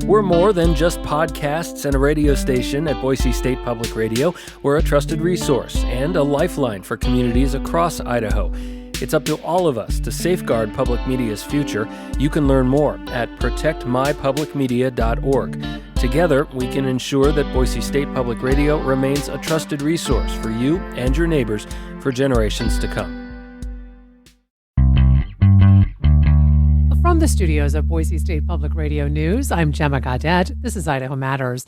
We're more than just podcasts and a radio station at Boise State Public Radio. We're a trusted resource and a lifeline for communities across Idaho. It's up to all of us to safeguard public media's future. You can learn more at protectmypublicmedia.org. Together, we can ensure that Boise State Public Radio remains a trusted resource for you and your neighbors for generations to come. From the studios of Boise State Public Radio News, I'm Gemma Gaudet. This is Idaho Matters.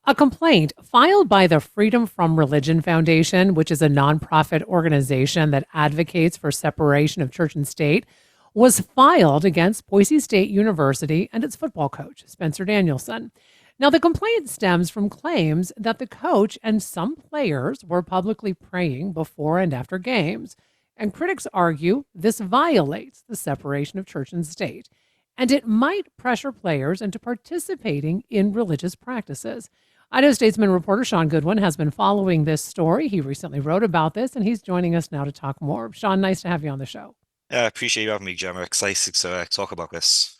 A complaint filed by the Freedom from Religion Foundation, which is a nonprofit organization that advocates for separation of church and state, was filed against Boise State University and its football coach, Spencer Danielson. Now, the complaint stems from claims that the coach and some players were publicly praying before and after games. And critics argue this violates the separation of church and state, and it might pressure players into participating in religious practices. Idaho Statesman reporter Sean Goodwin has been following this story. He recently wrote about this, and he's joining us now to talk more. Sean, nice to have you on the show. I appreciate you having me, Gemma. Excited to talk about this.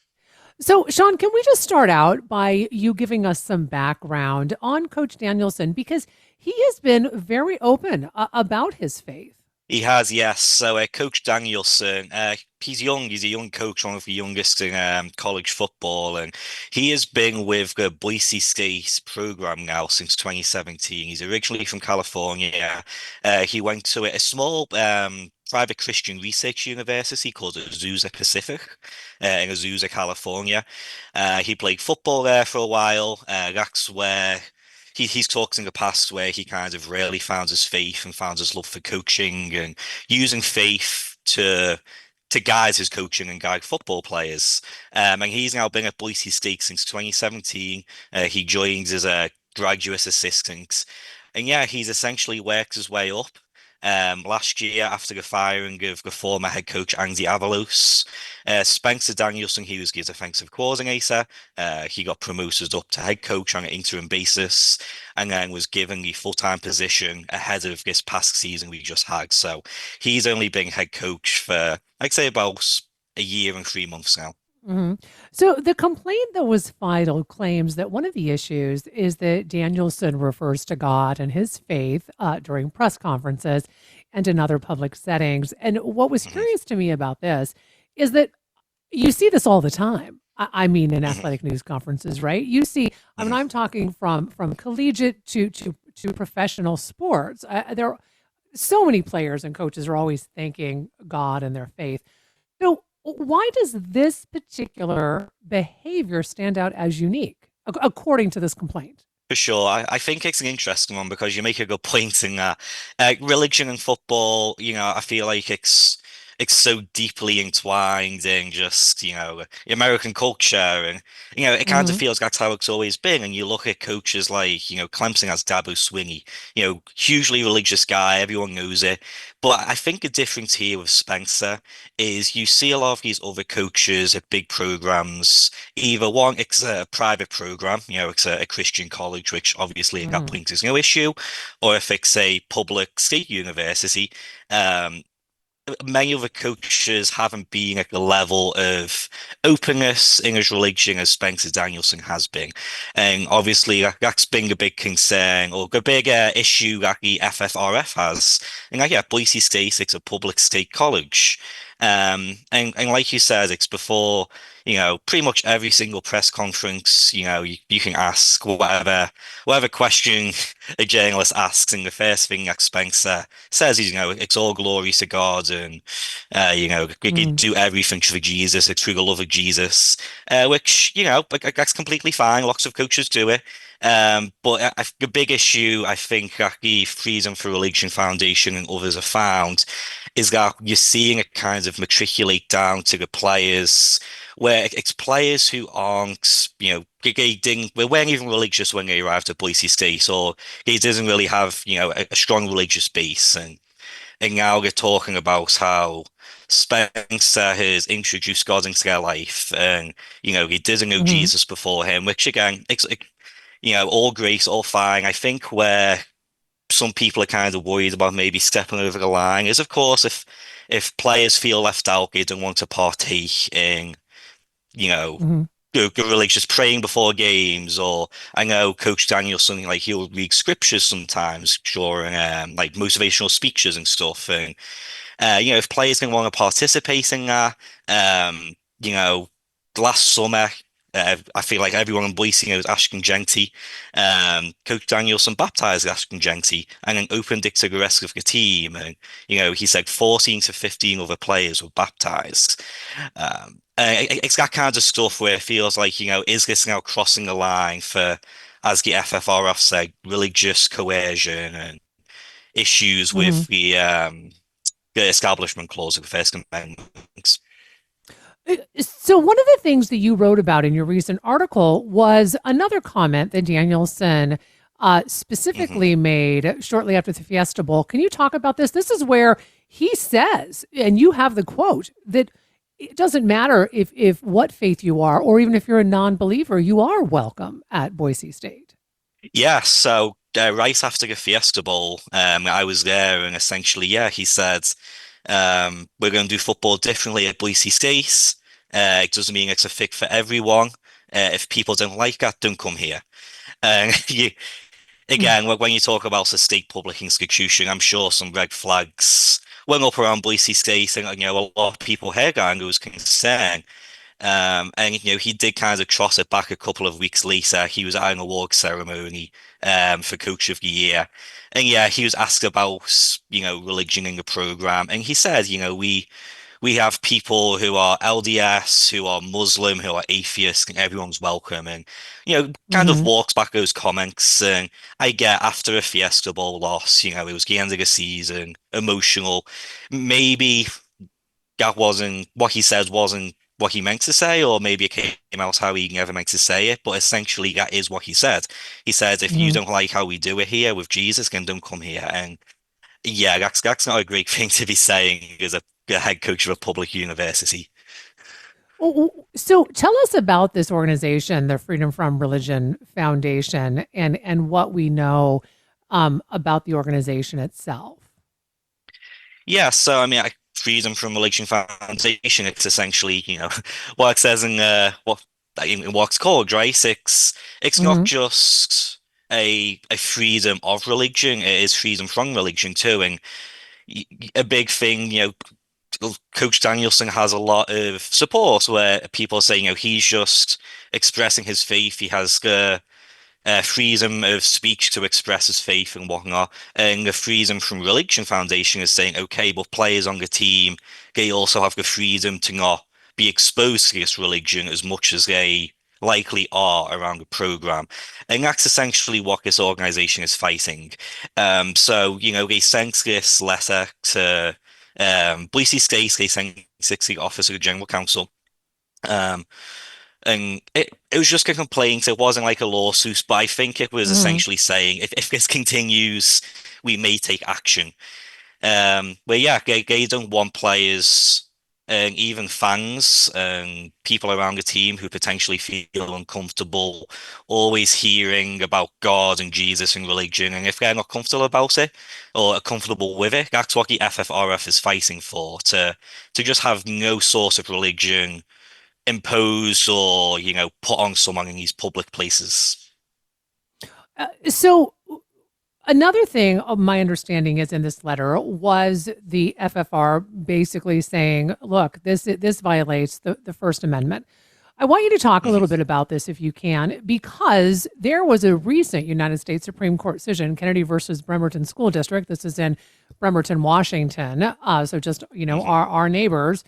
So, Sean, can we just start out by you giving us some background on Coach Danielson, because he has been very open about his faith. He has, yes. So Coach Danielson, he's young. He's a young coach, one of the youngest in college football. And he has been with the Boise State program now since 2017. He's originally from California. He went to a small private Christian research university called Azusa Pacific in Azusa, California. He played football there for a while. That's where he's talked in the past where he kind of really found his faith and found his love for coaching and using faith to guide his coaching and guide football players. And he's now been at Boise State since 2017. He joined as a graduate assistant. And yeah, he's essentially worked his way up. Last year, after the firing of the former head coach Andy Avalos, Spencer Danielson, he was the defensive coordinator. He got promoted up to head coach on an interim basis, and then was given the full-time position ahead of this past season we just had. So he's only been head coach for, I'd say, about a year and 3 months now. Mm-hmm. So the complaint that was filed claims that one of the issues is that Danielson refers to God and his faith during press conferences and in other public settings. And what was curious to me about this is that you see this all the time. I mean, in athletic news conferences, right? You see, I mean, I'm talking from collegiate to professional sports. There are so many players and coaches are always thanking God and their faith. So why does this particular behavior stand out as unique, according to this complaint? For sure. I think it's an interesting one because you make a good point in that religion and football, I feel like it's so deeply entwined in just, American culture. And, it kind of feels that's how it's always been. And you look at coaches like, Clemson has Dabo Swinney, hugely religious guy. Everyone knows it. But I think the difference here with Spencer is you see a lot of these other coaches at big programs. Either one, it's a private program, it's a Christian college, which obviously at that point is no issue. Or if it's a public state university, many of the coaches haven't been at the level of openness in his religion as Spencer Danielson has been. And obviously that's been the big concern or the big issue that the FFRF has. And Boise State, it's a public state college. And like you said, it's before, pretty much every single press conference, you can ask whatever question a journalist asks, and the first thing that Spencer says is, it's all glory to God, and we can do everything for Jesus, it's through the love of Jesus, which, that's completely fine. Lots of coaches do it. But the big issue, I think, that the Freedom for Religion Foundation and others have found is that you're seeing it kind of matriculate down to the players, where it's players who aren't, they weren't even religious when they arrived at Boise State, or they didn't really have, a strong religious base. And now they're talking about how Spencer has introduced God into their life, and, he didn't know Jesus before him, which again, it's all great, all fine. I think where some people are kind of worried about maybe stepping over the line is, of course, if players feel left out, they don't want to partake in, religious praying before games, or I know Coach Danielson, like he'll read scriptures sometimes during like motivational speeches and stuff. And if players can want to participate in that, um, you know, last summer, I feel like everyone in Boise knows Ashton Genty. Coach Danielson baptized Ashton Genty and then opened it to the rest of the team. And, he said 14 to 15 other players were baptized. It's that kind of stuff where it feels like, is this now crossing the line for, as the FFRF said, religious coercion and issues with the Establishment Clause of the First Amendment? So, one of the things that you wrote about in your recent article was another comment that Danielson specifically made shortly after the Fiesta Bowl. Can you talk about this? This is where he says, and you have the quote, that it doesn't matter if what faith you are, or even if you're a non-believer, you are welcome at Boise State. Yeah, so right after the Fiesta Bowl, I was there, and essentially, yeah, he said, we're going to do football differently at Boise State. It doesn't mean it's a fit for everyone. If people don't like that, don't come here. And again, when you talk about a state public institution, I'm sure some red flags went up around Boise State, and a lot of people here going was concerned. And he did kind of trot it back a couple of weeks later. He was at an award ceremony for Coach of the Year. And yeah, he was asked about, religion in the program. And he said, we have people who are LDS, who are Muslim, who are atheist, and everyone's welcome. And, kind of walks back those comments. And I get after a Fiesta Bowl loss, it was the end of the season, emotional. Maybe that wasn't what he said, wasn't what he meant to say, or maybe it came out how he never meant to say it. But essentially, that is what he said. He said, if you don't like how we do it here with Jesus, then don't come here. And yeah, that's not a great thing to be saying as a head coach of a public university. So tell us about this organization, the Freedom from Religion Foundation, and what we know about the organization itself. Yeah, so I mean, Freedom from Religion Foundation, it's essentially, what it says in what's called, right? It's not just a freedom of religion, it is freedom from religion too. And a big thing, Coach Danielson has a lot of support where people say, he's just expressing his faith. He has the freedom of speech to express his faith and whatnot. And the Freedom from Religion Foundation is saying, okay, but players on the team, they also have the freedom to not be exposed to this religion as much as they likely are around the program. And that's essentially what this organization is fighting. So, they sent this letter to Boise State, they sent 60 Office of the General Counsel. And it was just a complaint. It wasn't like a lawsuit, but I think it was essentially saying if this continues, we may take action. But yeah, they don't want players and even fans and people around the team who potentially feel uncomfortable always hearing about God and Jesus and religion. And if they're not comfortable about it or comfortable with it, that's what the FFRF is fighting for, to just have no sort of religion imposed or put on someone in these public places. So another thing of my understanding is in this letter was the FFR basically saying, look, this violates the First Amendment. I want you to talk a little bit about this if you can, because there was a recent United States Supreme Court decision, Kennedy versus Bremerton School District. This is in Bremerton, Washington. So just, our neighbors.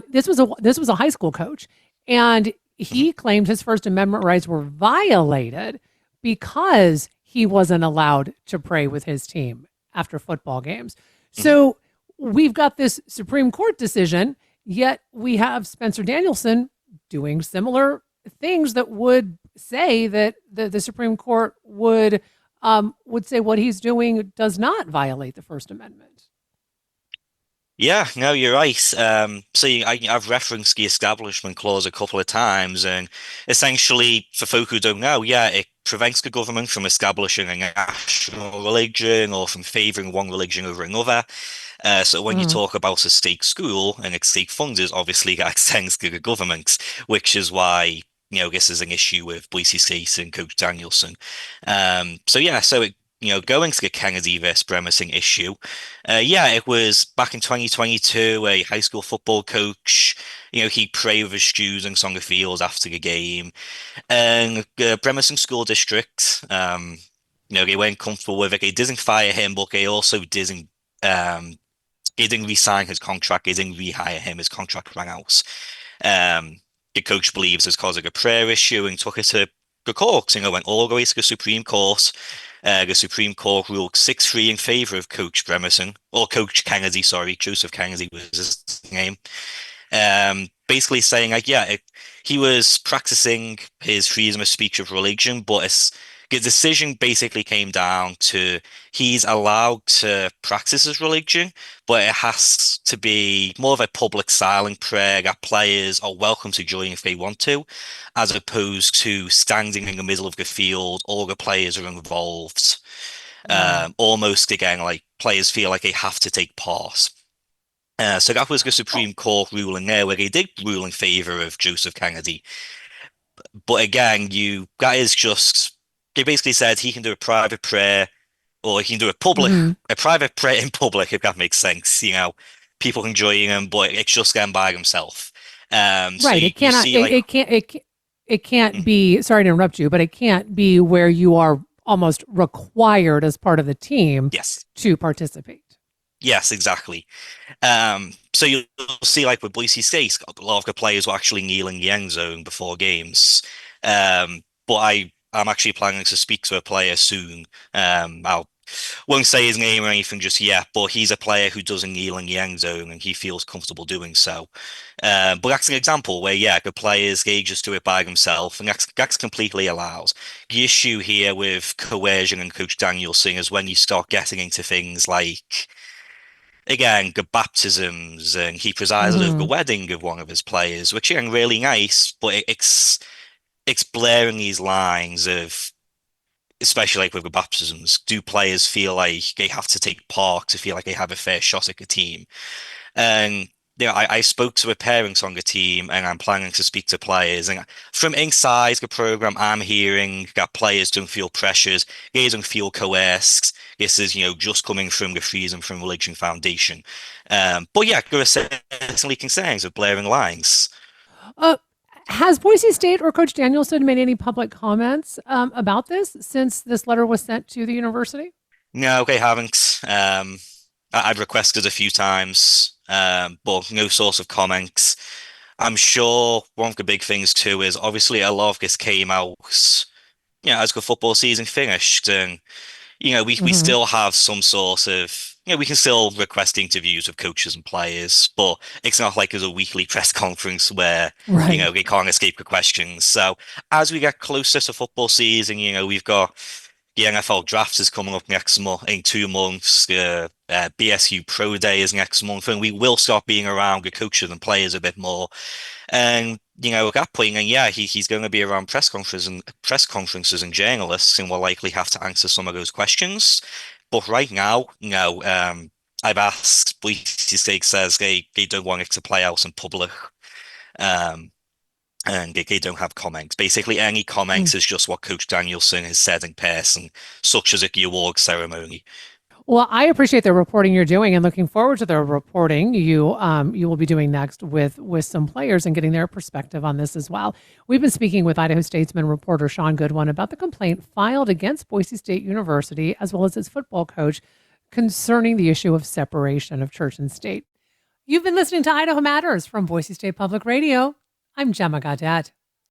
This was a high school coach, and he claimed his First Amendment rights were violated because he wasn't allowed to pray with his team after football games. So we've got this Supreme Court decision, yet we have Spencer Danielson doing similar things that would say that the Supreme Court would say what he's doing does not violate the First Amendment. Yeah, no, you're right. I've referenced the Establishment Clause a couple of times, and essentially, for folk who don't know, yeah, it prevents the government from establishing a national religion or from favoring one religion over another. So when you talk about a state school and it's state funded, obviously that extends to the government, which is why, this is an issue with Boise State and Coach Danielson. So it, going to the Kennedy versus Bremerton issue, it was back in 2022, a high school football coach, he'd pray with his students on the field after the game. And the Bremerton School District, they weren't comfortable with it. They didn't fire him, but they also didn't, he didn't re-sign his contract. They didn't rehire him. His contract ran out. The coach believes it's causing a prayer issue and took it to the courts. Went all the way to the Supreme Court. The Supreme Court ruled 6-3 in favor of Coach Bremerton, or Coach Kennedy, sorry, Joseph Kennedy was his name. Basically saying he was practicing his freedom of speech of religion, but the decision basically came down to he's allowed to practice his religion, but it has to be more of a public silent prayer that players are welcome to join if they want to, as opposed to standing in the middle of the field, all the players are involved. Almost again, like players feel like they have to take part. So that was the Supreme Court ruling there, where they did rule in favor of Joseph Kennedy. But again, they basically said he can do a private prayer, or he can do a private prayer in public, if that makes sense. People can join him, but it's just them by himself. Right. So it can't be, sorry to interrupt you, but it can't be where you are almost required as part of the team to participate. Yes, exactly. So you'll see, like with Boise State, a lot of the players were actually kneeling in the end zone before games. But I'm actually planning to speak to a player soon. I won't say his name or anything just yet, but he's a player who doesn't kneel in the end zone and he feels comfortable doing so. But that's an example where, the players, they just do it by themselves, and that's completely allowed. The issue here with coercion and Coach Danielson is when you start getting into things like, again, the baptisms, and he presided over the wedding of one of his players, which is really nice, but it's blurring these lines of, especially like with the baptisms, do players feel like they have to take part to feel like they have a fair shot at the team? And I spoke to the parents on the team, and I'm planning to speak to players. And from inside the program, I'm hearing that players don't feel pressures, they don't feel coerced. This is, just coming from the Freedom from Religion Foundation. But there are certainly concerns of blurring lines. Has Boise State or Coach Danielson made any public comments about this since this letter was sent to the university? No, they haven't. I've requested a few times, but no source of comments. I'm sure one of the big things too is obviously a lot of this came out, as the football season finished, and we still have some sort of, we can still request interviews with coaches and players, but it's not like there's a weekly press conference where, they can't escape the questions. So as we get closer to football season, we've got the NFL draft is coming up next month, in 2 months. The BSU Pro Day is next month, and we will start being around the coaches and players a bit more. And at that point, and he's going to be around press conferences and journalists, and we'll likely have to answer some of those questions. But right now, I've asked. Boise State says they don't want it to play out in public, and they don't have comments. Basically, any comments is just what Coach Danielson has said in person, such as at the award ceremony. Well, I appreciate the reporting you're doing, and looking forward to the reporting you will be doing next with some players and getting their perspective on this as well. We've been speaking with Idaho Statesman reporter Sean Goodwin about the complaint filed against Boise State University, as well as its football coach, concerning the issue of separation of church and state. You've been listening to Idaho Matters from Boise State Public Radio. I'm Gemma Gaudet.